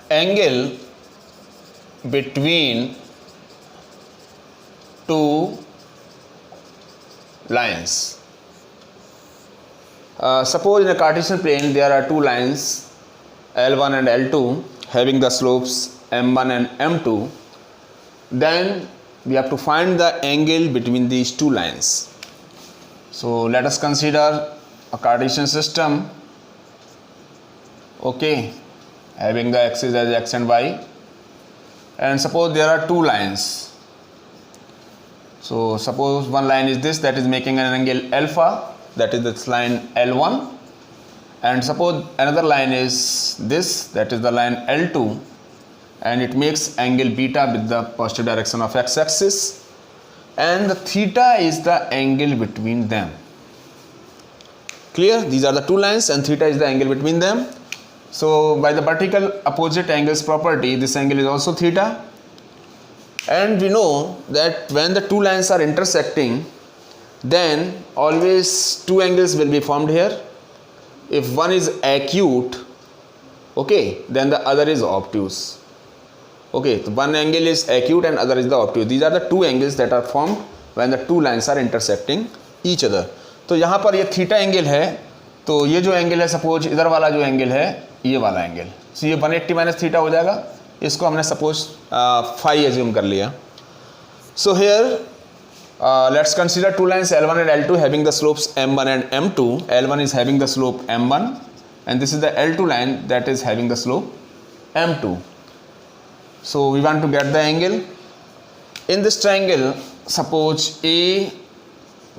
angle between two lines. Suppose in a Cartesian plane there are two lines L1 and L2 having the slopes m1 and m2. Then we have to find the angle between these two lines. So let us consider a Cartesian system, okay, having the axis as x and y, and suppose there are two lines. So suppose one line is this, that is making an angle alpha, that is this line L1, and suppose another line is this, that is the line L2, and it makes angle beta with the positive direction of x-axis, and the theta is the angle between them. Clear? These are the two lines and theta is the angle between them. So by the vertical opposite angles property, this angle is also theta. And we know that when the two lines are intersecting, then always two angles will be formed here. If one is acute, okay, then the other is obtuse. Okay, so one angle is acute and other is the obtuse. These are the two angles that are formed when the two lines are intersecting each other. तो यहाँ पर ये theta angle है, तो ये जो angle है suppose इधर वाला जो एंगल है ये वाला एंगल, तो ये 180 माइनस थीटा हो जाएगा. इसको हमने सपोज फाई एज्यूम कर लिया. So here let's consider two lines L1 and L2 having the slopes m1 and m2. L1 is having the slope m1 and this is the L2 line that is having the slope m2. So we want to get the angle. In this triangle, suppose A,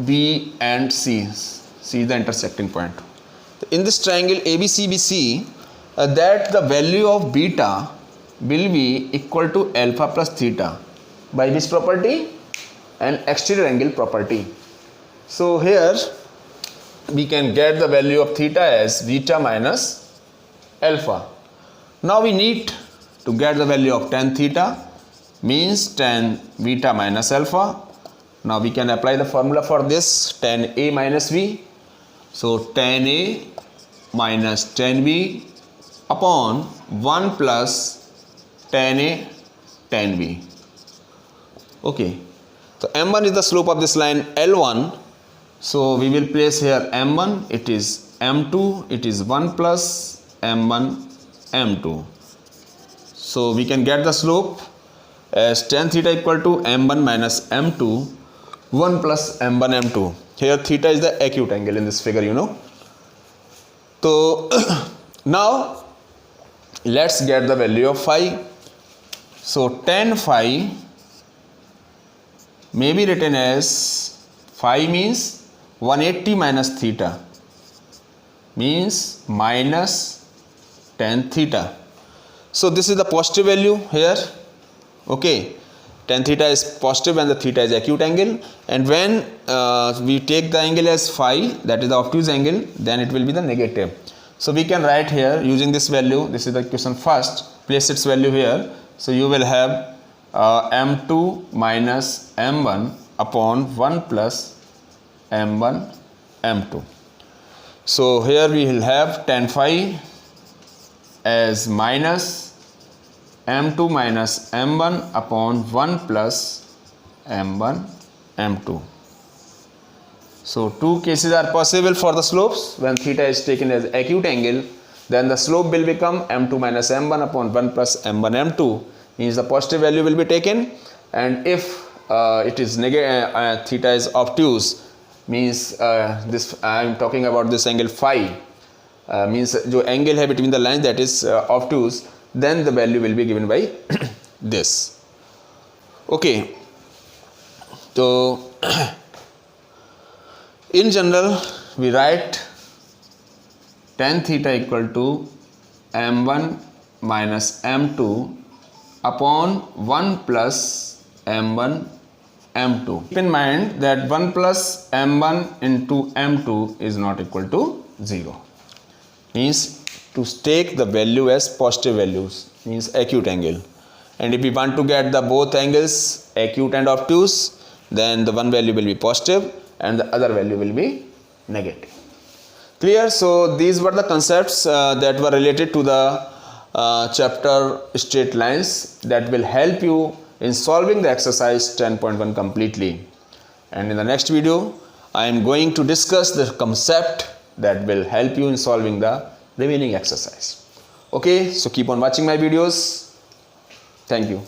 B and C is the intersecting point. In this triangle ABCBC, that the value of beta will be equal to alpha plus theta by which property? An exterior angle property. So here we can get the value of theta as beta minus alpha. Now we need to get the value of tan theta, means tan beta minus alpha. Now we can apply the formula for this, tan A minus B. So tan A minus tan B upon 1 plus tan A tan B. Okay, so m1 is the slope of this line L1. So we will place here m1, it is m2, it is 1 plus m1 m2. So we can get the slope as tan theta equal to m1 minus m2 1 plus m1 m2. Here theta is the acute angle in this figure, you know. So now let's get the value of phi. So tan phi may be written as phi means 180 minus theta, means minus tan theta. So this is the positive value here. Okay, tan theta is positive and the theta is acute angle, and when we take the angle as phi, that is the obtuse angle, then it will be the negative. So we can write here using this value. This is the equation first, place its value here. So you will have m2 minus m1 upon 1 plus m1 m2. So here we will have tan phi as minus m2 minus m1 upon 1 plus m1 m2. So two cases are possible for the slopes. When theta is taken as acute angle, then the slope will become m2 minus m1 upon 1 plus m1 m2, means the positive value will be taken. And if it is theta is obtuse, means this I am talking about this angle phi, means जो angle है between the lines, that is obtuse, then the value will be given by this. Okay, so in general we write tan theta equal to m1 minus m2 upon 1 plus m1 m2. Keep in mind that 1 plus m1 into m2 is not equal to 0. Means to take the value as positive values, means acute angle. And if we want to get the both angles acute and obtuse, then the one value will be positive and the other value will be negative. Clear? So these were the concepts that were related to the chapter straight lines that will help you in solving the exercise 10.1 completely. And in the next video, I am going to discuss the concept that will help you in solving the remaining exercise. Okay, so keep on watching my videos. Thank you.